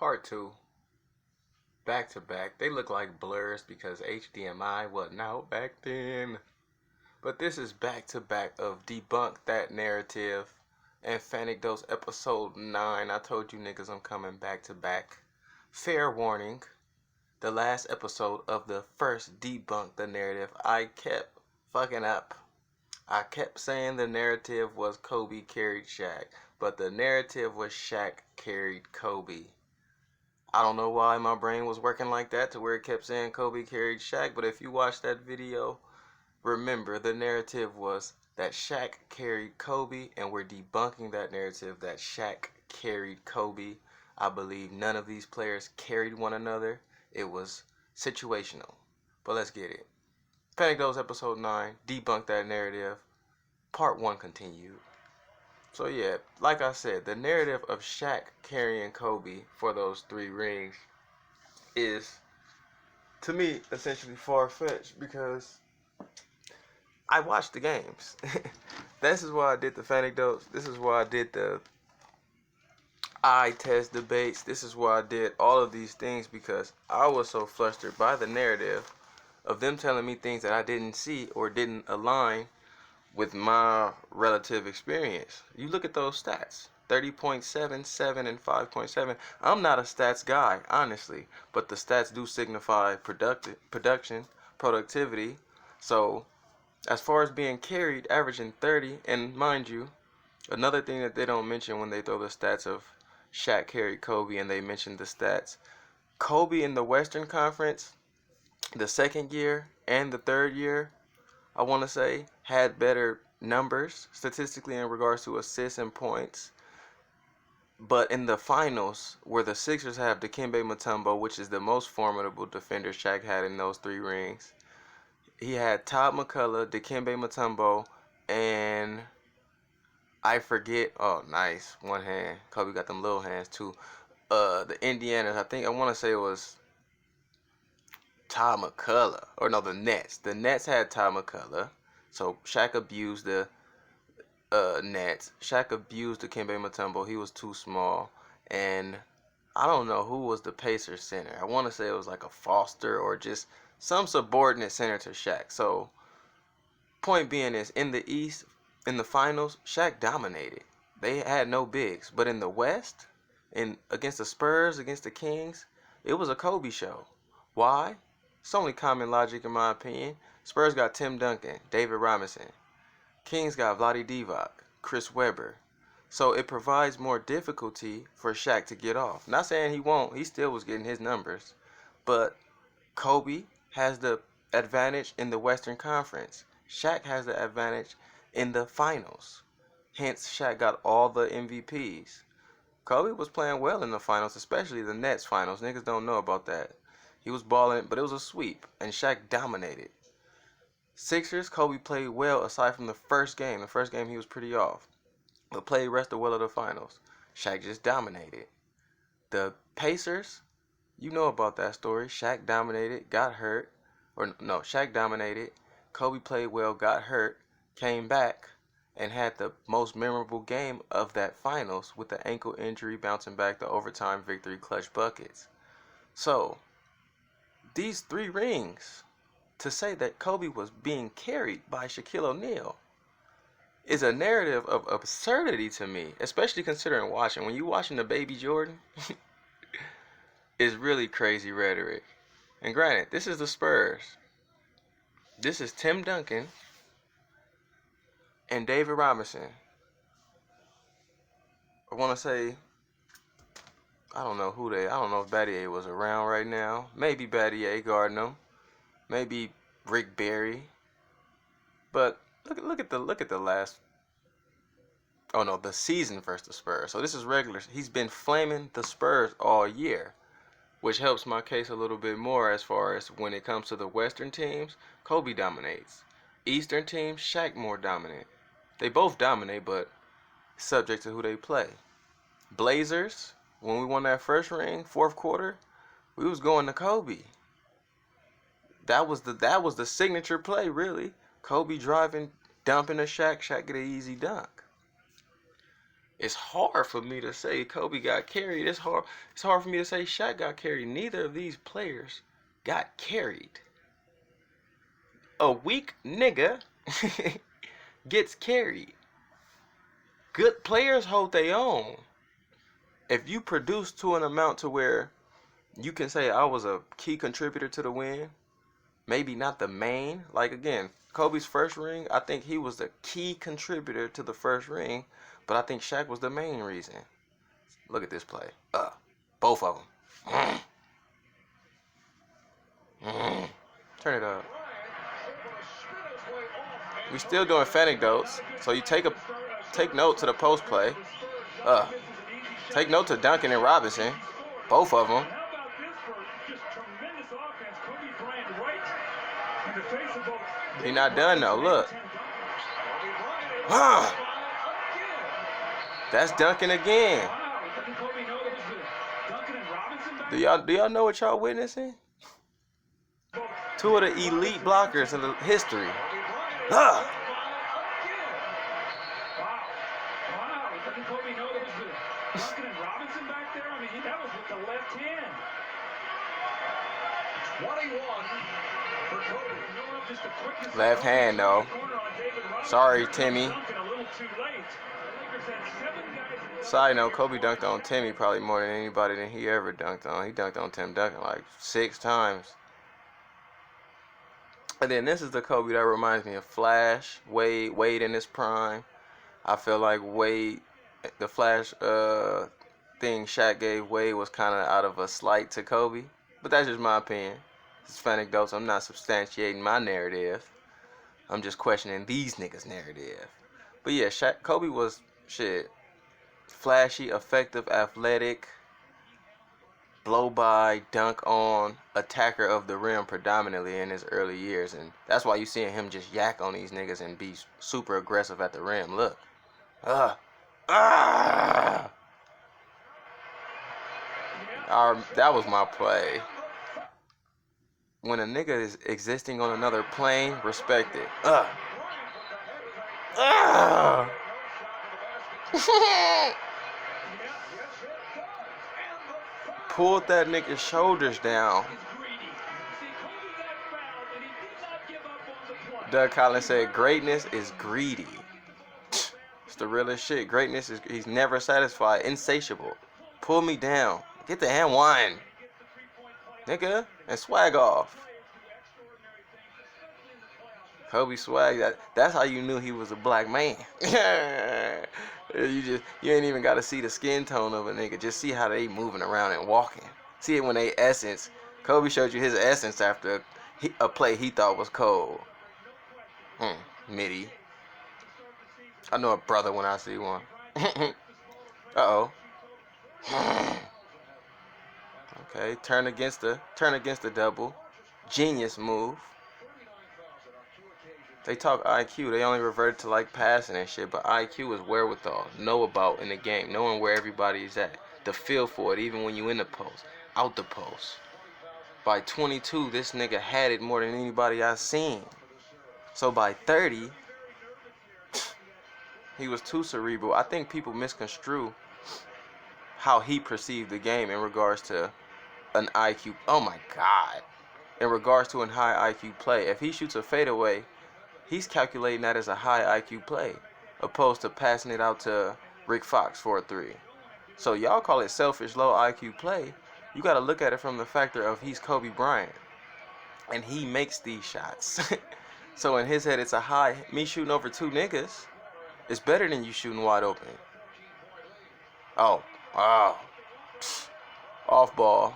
part two. Back to back. They look like blurs because HDMI wasn't out back then. But this is back to back of Debunk That Narrative and Fanecdotes episode 9. I told you niggas I'm coming back to back. Fair warning. The last episode of the first Debunk the Narrative, I kept fucking up. I kept saying the narrative was Kobe carried Shaq, but the narrative was Shaq carried Kobe. I don't know why my brain was working like that to where it kept saying Kobe carried Shaq, but if you watch that video, remember the narrative was that Shaq carried Kobe, and we're debunking that narrative that Shaq carried Kobe. I believe none of these players carried one another. It was situational. But let's get it. Fanecdotes episode 9, Debunk That Narrative, part 1 continued. So yeah, like I said, the narrative of Shaq carrying Kobe for those 3 rings is, to me, essentially far-fetched because I watched the games. This is why I did the Fanecdotes. This is why I did the eye test debates. This is why I did all of these things, because I was so flustered by the narrative of them telling me things that I didn't see or didn't align with my relative experience. You look at those stats, 30.7, 7, and 5.7. I'm not a stats guy, honestly, but the stats do signify productivity. So as far as being carried, averaging 30, and mind you, another thing that they don't mention when they throw the stats of Shaq carried Kobe and they mention the stats, Kobe in the Western Conference, the second year and the third year, I want to say, had better numbers statistically in regards to assists and points. But in the finals, where the Sixers have Dikembe Mutombo, which is the most formidable defender Shaq had in those 3 rings, he had Todd McCullough, Dikembe Mutombo, and I forget. Oh, nice. One hand. Kobe got them little hands, too. The Indianas, I want to say it was Todd McCullough. Or no, the Nets. The Nets had Todd McCullough. So Shaq abused the Nets. Shaq abused Dikembe Mutombo. He was too small. And I don't know who was the Pacers center. I want to say it was like a Foster or just some subordinate center to Shaq. So point being is, in the East, in the finals, Shaq dominated. They had no bigs. But in the West, against the Spurs, against the Kings, it was a Kobe show. Why? It's only common logic in my opinion. Spurs got Tim Duncan, David Robinson. Kings got Vlade Divac, Chris Webber. So it provides more difficulty for Shaq to get off. Not saying he won't. He still was getting his numbers. But Kobe has the advantage in the Western Conference. Shaq has the advantage in the finals. Hence, Shaq got all the MVPs. Kobe was playing well in the finals, especially the Nets finals. Niggas don't know about that. He was balling, but it was a sweep, and Shaq dominated. Sixers, Kobe played well aside from the first game. The first game he was pretty off, but played rest of well of the finals. Shaq just dominated. The Pacers, you know about that story. Shaq dominated, got hurt. Or no, Shaq dominated. Kobe played well, got hurt, came back, and had the most memorable game of that finals with the ankle injury, bouncing back, the overtime victory, clutch buckets. So these 3 rings, to say that Kobe was being carried by Shaquille O'Neal, is a narrative of absurdity to me, especially considering watching. When you're watching the Baby Jordan, it's really crazy rhetoric. And granted, this is the Spurs. This is Tim Duncan and David Robinson. I want to say, I don't know if Battier was around right now. Maybe Battier guarding him. Maybe Rick Barry. But look at the last. Oh no, the season versus the Spurs. So this is regular. He's been flaming the Spurs all year, which helps my case a little bit more as far as when it comes to the Western teams. Kobe dominates. Eastern teams, Shaq more dominant. They both dominate, but subject to who they play. Blazers, when we won that first ring, 4th quarter, we was going to Kobe. That was the signature play, really. Kobe driving, dumping a Shaq, Shaq get an easy dunk. it's hard for me to say Kobe got carried. It's hard for me to say Shaq got carried. Neither of these players got carried. A weak nigga gets carried. Good players hold their own. If you produce to an amount to where you can say I was a key contributor to the win, maybe not the main. Like again, Kobe's first ring, I think he was the key contributor to the first ring, but I think Shaq was the main reason. Look at this play. Both of them. Turn it up. We still doing Fanecdotes, so you take note to the post play. Take note to Duncan and Robinson, both of them. He not done though. Look. That's Duncan again. Do y'all know what y'all witnessing? Two of the elite blockers in the history. Left hand though. Sorry, Timmy. Side note, Kobe dunked on Timmy probably more than anybody than he ever dunked on. He dunked on Tim Duncan like 6 times. And then this is the Kobe that reminds me of Flash, Wade in his prime. I feel like Wade, the Flash thing Shaq gave Wade was kind of out of a slight to Kobe. But that's just my opinion. It's Fanecdotes. I'm not substantiating my narrative. I'm just questioning these niggas' narrative. But yeah, Kobe was flashy, effective, athletic, blow by, dunk on, attacker of the rim predominantly in his early years. And that's why you seeing him just yak on these niggas and be super aggressive at the rim. Look. That was my play. When a nigga is existing on another plane, respect it. Pulled that nigga's shoulders down. Doug Collins said, greatness is greedy. It's the realest shit. Greatness is, he's never satisfied, insatiable. Pull me down. Get the hand one, nigga, and swag off. Kobe swag, that's how you knew he was a black man. You ain't even got to see the skin tone of a nigga. Just see how they moving around and walking. See it when they essence. Kobe showed you his essence after a play he thought was cold. Midi. I know a brother when I see one. Uh-oh. Okay, turn against the double. Genius move. They talk IQ, they only revert to like passing and shit, but IQ is wherewithal, know about in the game, knowing where everybody is at, the feel for it, even when you in the post, out the post. By 22, this nigga had it more than anybody I seen. So by 30, he was too cerebral. I think people misconstrue how he perceived the game in regards to an IQ. Oh my God. In regards to a high IQ play. If he shoots a fadeaway, he's calculating that as a high IQ play, opposed to passing it out to Rick Fox for a 3. So y'all call it selfish, low IQ play. You got to look at it from the factor of he's Kobe Bryant, and he makes these shots. So in his head, it's a high. Me shooting over 2 niggas is better than you shooting wide open. Oh, wow. Off ball.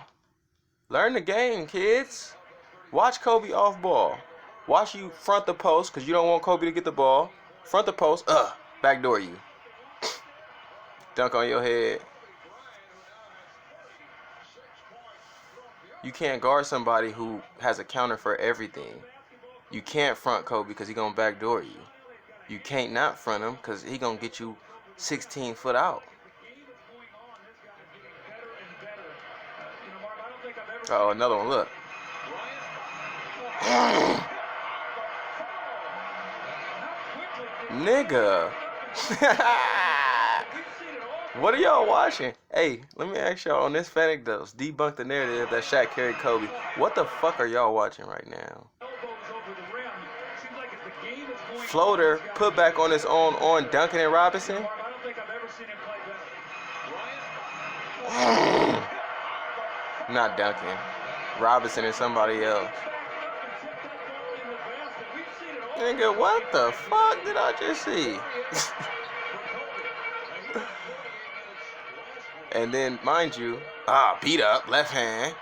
Learn the game, kids. Watch Kobe off ball. Watch you front the post because you don't want Kobe to get the ball. Front the post. Backdoor you. Dunk on your head. You can't guard somebody who has a counter for everything. You can't front Kobe because he's going to backdoor you. You can't not front him because he's going to get you 16 foot out. Uh-oh, another one. Look. Nigga. What are y'all watching? Hey, let me ask y'all on this Fanecdotes, debunk the narrative that Shaq carried Kobe. What the fuck are y'all watching right now? Floater put back on his own on Duncan and Robinson. Not Duncan. Robinson and somebody else. Nigga, what the fuck did I just see? And then, mind you, beat up, left hand.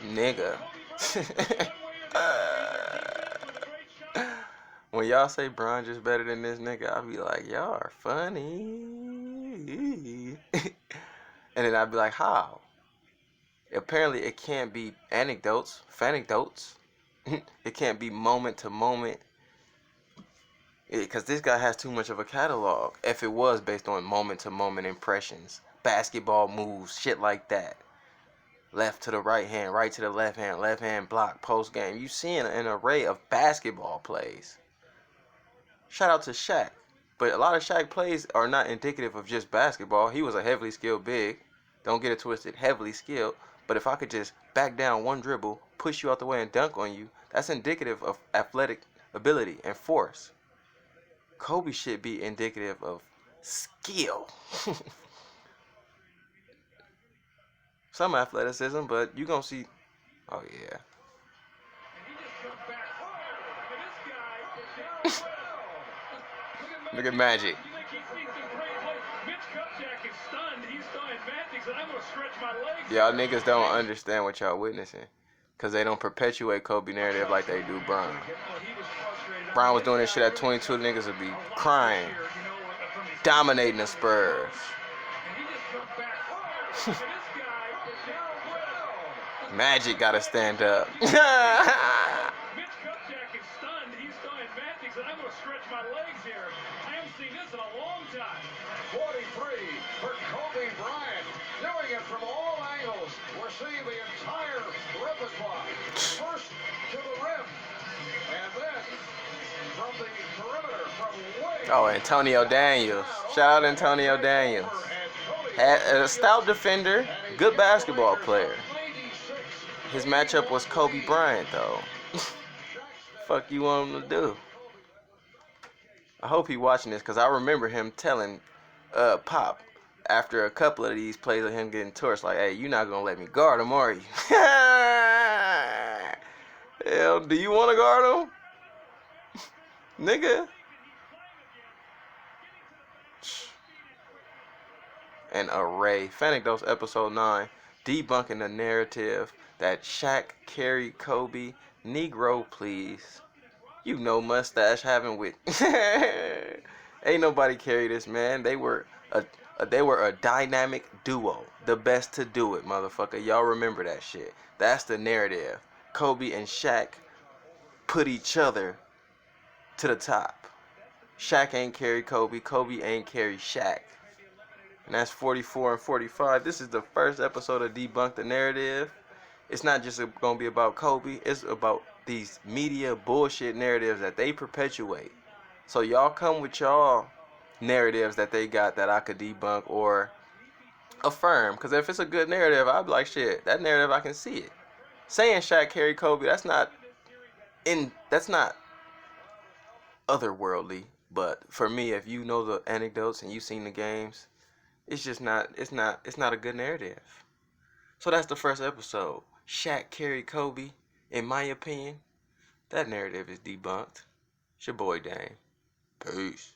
Nigga. When y'all say Bron just better than this nigga, I'll be like, y'all are funny. And then I'd be like, how? Apparently it can't be anecdotes, fanecdotes. It can't be moment to moment. Because this guy has too much of a catalog. If it was based on moment to moment impressions, basketball moves, shit like that. Left to the right hand, right to the left hand block, post game. You seeing an array of basketball plays. Shout out to Shaq. But a lot of Shaq plays are not indicative of just basketball. He was a heavily skilled big. Don't get it twisted, heavily skilled. But if I could just back down one dribble, push you out the way and dunk on you, that's indicative of athletic ability and force. Kobe should be indicative of skill. Some athleticism, but you gonna see. Oh yeah. Look at Magic. Y'all niggas don't understand what y'all witnessing, cause they don't perpetuate Kobe narrative like they do Bron. Bron was doing this shit at 22. Niggas would be crying, dominating the Spurs. Magic gotta stand up. My legs here. I haven't seen this in a long time. 43 for Kobe Bryant. Doing it from all angles. We're seeing the entire repertoire. First to the rim. And then from the perimeter from way. Oh, Antonio Daniels. Shout out Antonio Daniels. Had a stout defender, good basketball player. His matchup was Kobe Bryant, though. Fuck you want him to do? I hope he watching this, because I remember him telling Pop after a couple of these plays of him getting torched, like, hey, you're not going to let me guard him, are you? Hell, do you want to guard him? Nigga. An array. Fanecdotes episode 9. Debunking the narrative that Shaq carried Kobe. Negro, please. You know, mustache having with. Ain't nobody carry this, man. They were a dynamic duo, the best to do it, motherfucker. Y'all remember that shit. That's the narrative. Kobe and Shaq put each other to the top. Shaq ain't carry Kobe. Kobe ain't carry Shaq. And that's 44 and 45. This is the first episode of Debunk the Narrative. It's not just gonna be about Kobe. It's about these media bullshit narratives that they perpetuate. So y'all come with y'all narratives that they got that I could debunk or affirm. Because if it's a good narrative, I'd be like, shit, that narrative, I can see it. Saying Shaq carried Kobe, that's not otherworldly. But for me, if you know the anecdotes and you've seen the games, it's just not, it's not a good narrative. So that's the first episode. Shaq carried Kobe. In my opinion, that narrative is debunked. It's your boy Dane. Peace.